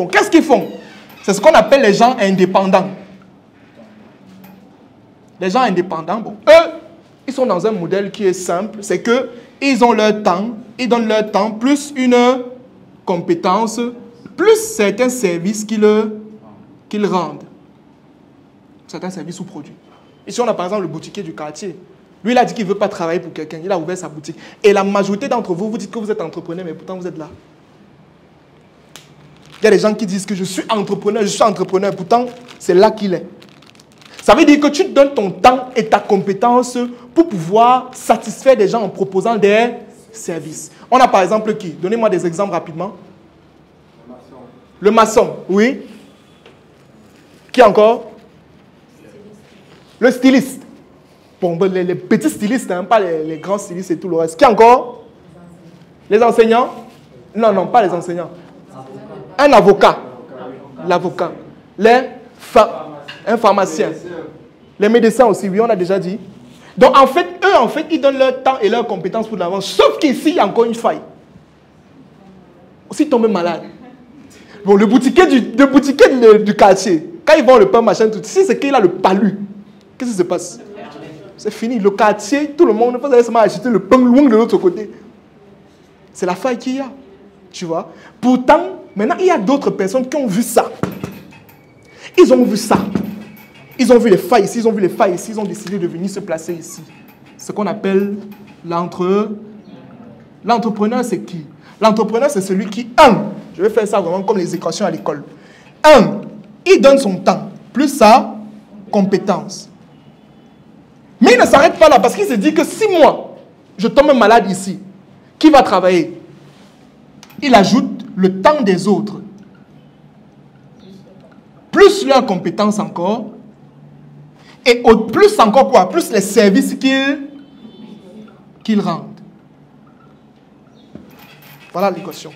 Qu'est-ce qu'ils font? C'est ce qu'on appelle les gens indépendants. Les gens indépendants, bon, eux, ils sont dans un modèle qui est simple, c'est que ils ont leur temps, ils donnent leur temps, plus une compétence, plus certains services qu'ils rendent. Certains services ou produits. Ici, on a par exemple le boutiquier du quartier. Lui, il a dit qu'il ne veut pas travailler pour quelqu'un. Il a ouvert sa boutique. Et la majorité d'entre vous, vous dites que vous êtes entrepreneur, mais pourtant vous êtes là. Il y a des gens qui disent que je suis entrepreneur, pourtant c'est là qu'il est. Ça veut dire que tu donnes ton temps et ta compétence pour pouvoir satisfaire des gens en proposant des services. On a par exemple qui? Donnez-moi des exemples rapidement. Le maçon, oui. Qui encore? Le styliste. Bon, les petits stylistes, hein, pas les grands stylistes et tout le reste. Qui encore? Les enseignants? Non, non, pas les enseignants. Un avocat. L'avocat. Un pharmacien. Les médecins aussi, oui, on a déjà dit. Donc, en fait, eux, ils donnent leur temps et leurs compétences pour l'avance. Sauf qu'ici, il y a encore une faille. Aussi tomber malade. Bon, le boutiquier du quartier, quand ils vont le pain, machin, tout, si c'est qu'il a le palu, qu'est-ce qui se passe? C'est fini. Le quartier, tout le monde, vous allez seulement acheter le pain loin de l'autre côté. C'est la faille qu'il y a. Tu vois? Pourtant, maintenant, il y a d'autres personnes qui ont vu ça. Ils ont vu ça. Ils ont vu les failles ici, ils ont vu les failles ici, ils ont décidé de venir se placer ici. Ce qu'on appelle l'entrepreneur, c'est qui? L'entrepreneur, c'est celui qui, je vais faire ça vraiment comme les équations à l'école. Il donne son temps, plus sa compétence. Mais il ne s'arrête pas là, parce qu'il se dit que si moi, je tombe malade ici, qui va travailler? Il ajoute le temps des autres, plus leur compétence encore, et au plus encore quoi? Plus les services qu'ils rendent. Voilà l'équation.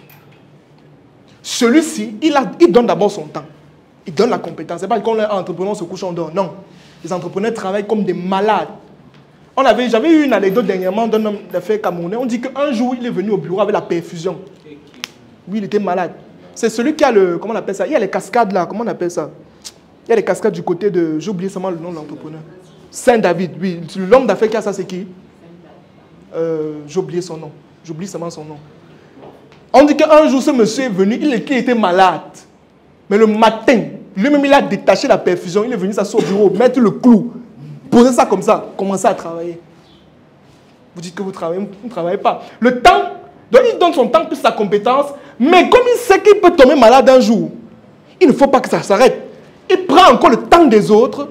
Celui-ci, il donne d'abord son temps. Il donne la compétence. Ce n'est pas quand les entrepreneurs se couchent en dehors. Non. Les entrepreneurs travaillent comme des malades. J'avais eu une anecdote dernièrement d'un homme d'affaires camerounais. On dit qu'un jour, il est venu au bureau avec la perfusion. Oui, il était malade. C'est celui qui a le... Comment on appelle ça? Il y a les cascades là. Comment on appelle ça? Il y a les cascades du côté de... J'ai oublié seulement le nom de l'entrepreneur. Saint-David, oui. L'homme d'affaires qui a ça, c'est qui? J'ai oublié son nom. J'oublie seulement son nom. On dit qu'un jour, ce monsieur est venu, il était malade. Mais le matin, lui-même, il a détaché la perfusion. Il est venu s'asseoir au bureau, mettre le clou, poser ça comme ça, commencer à travailler. Vous dites que vous ne travaillez pas. Le temps, donc il donne son temps plus sa compétence, mais comme il sait qu'il peut tomber malade un jour, il ne faut pas que ça s'arrête. Il prend encore le temps des autres,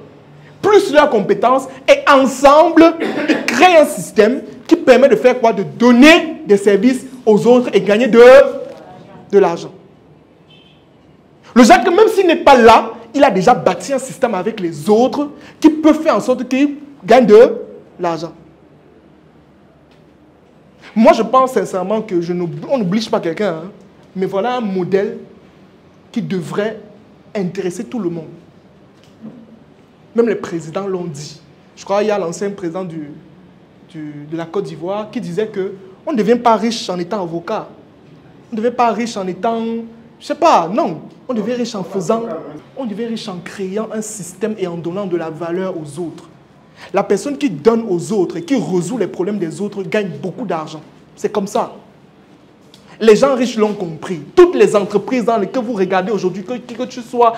plus leurs compétences, et ensemble, ils créent un système qui permet de faire quoi? De donner des services aux autres et gagner de l'argent. Le Jacques, même s'il n'est pas là, il a déjà bâti un système avec les autres qui peut faire en sorte qu'il gagne de l'argent. Moi, je pense sincèrement que on n'oblige pas quelqu'un, hein, mais voilà un modèle qui devrait intéresser tout le monde. Même les présidents l'ont dit. Je crois qu'il y a l'ancien président de la Côte d'Ivoire qui disait qu'on ne devient pas riche en étant avocat. On ne devient pas riche en étant... Je ne sais pas, non. On devient riche en faisant... On devient riche en créant un système et en donnant de la valeur aux autres. La personne qui donne aux autres et qui résout les problèmes des autres gagne beaucoup d'argent. C'est comme ça. Les gens riches l'ont compris. Toutes les entreprises dans lesquelles vous regardez aujourd'hui, que ce soit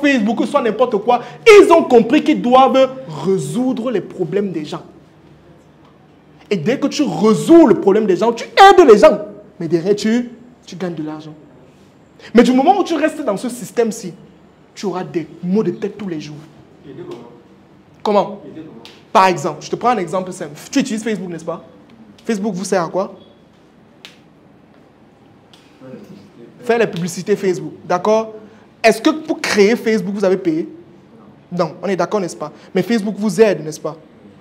Facebook, que ce soit n'importe quoi, ils ont compris qu'ils doivent résoudre les problèmes des gens. Et dès que tu résous le problème des gens, tu aides les gens. Mais derrière, tu gagnes de l'argent. Mais du moment où tu restes dans ce système-ci, tu auras des maux de tête tous les jours. Comment? Par exemple, je te prends un exemple simple. Tu utilises Facebook, n'est-ce pas? Facebook vous sert à quoi? Faire les publicités Facebook, d'accord? Est-ce que pour créer Facebook, vous avez payé? Non, on est d'accord, n'est-ce pas? Mais Facebook vous aide, n'est-ce pas?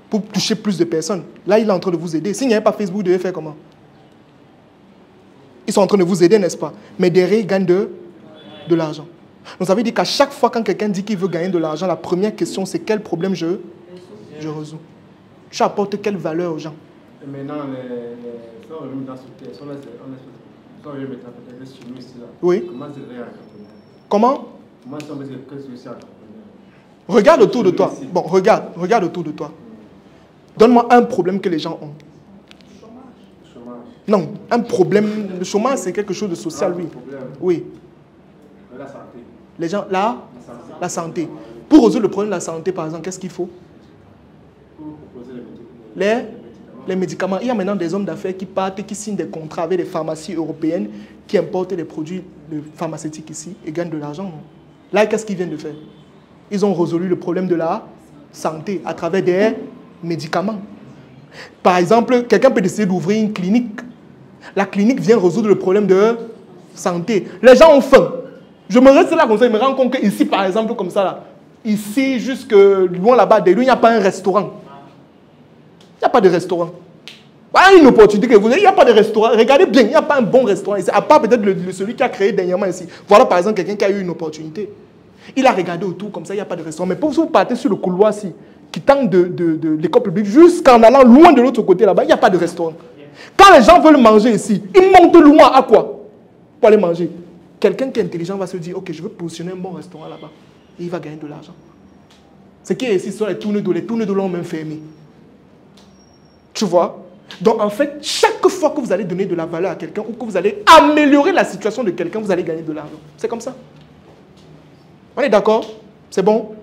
Pour toucher plus de personnes. Là, il est en train de vous aider. S'il n'y avait pas Facebook, vous devez faire comment? Ils sont en train de vous aider, n'est-ce pas? Mais derrière, ils gagnent de l'argent. Donc ça veut dire qu'à chaque fois quand quelqu'un dit qu'il veut gagner de l'argent, la première question, c'est quel problème je résous? Tu apportes quelle valeur aux gens? Et maintenant, les revenus dans ce pays, sont là, oui. Comment c'est vrai? Comment? Moi, je suis aussi entrepreneur. Regarde autour de toi. Bon, regarde autour de toi. Donne-moi un problème que les gens ont. Chômage. Non, un problème. Le chômage, c'est quelque chose de social, oui. Oui. La santé. Les gens, là, la santé. Pour résoudre le problème de la santé, par exemple, qu'est-ce qu'il faut? Pour proposer les médicaments. Les médicaments. Il y a maintenant des hommes d'affaires qui partent et qui signent des contrats avec les pharmacies européennes qui importent les produits pharmaceutiques ici et gagnent de l'argent. Là, qu'est-ce qu'ils viennent de faire? Ils ont résolu le problème de la santé à travers des médicaments. Par exemple, quelqu'un peut décider d'ouvrir une clinique. La clinique vient résoudre le problème de santé. Les gens ont faim. Je me reste là comme ça, je me rends compte qu'ici, par exemple, comme ça, là, ici, jusque loin là-bas, il n'y a pas un restaurant. Il n'y a pas de restaurant. Voilà une opportunité que vous avez. Il n'y a pas de restaurant. Regardez bien, il n'y a pas un bon restaurant ici. À part peut-être celui qui a créé dernièrement ici. Voilà par exemple quelqu'un qui a eu une opportunité. Il a regardé autour comme ça, il n'y a pas de restaurant. Mais pour vous partez sur le couloir-ci, qui tente de l'école publique, jusqu'en allant loin de l'autre côté là-bas, il n'y a pas de restaurant. Quand les gens veulent manger ici, ils montent loin à quoi? Pour aller manger. Quelqu'un qui est intelligent va se dire, ok, je veux positionner un bon restaurant là-bas. Et il va gagner de l'argent. Ce qui est ici, ce sont les tournées d'eau l'ont même fermé. Tu vois? Donc en fait, chaque fois que vous allez donner de la valeur à quelqu'un ou que vous allez améliorer la situation de quelqu'un, vous allez gagner de l'argent. C'est comme ça. On est d'accord? C'est bon?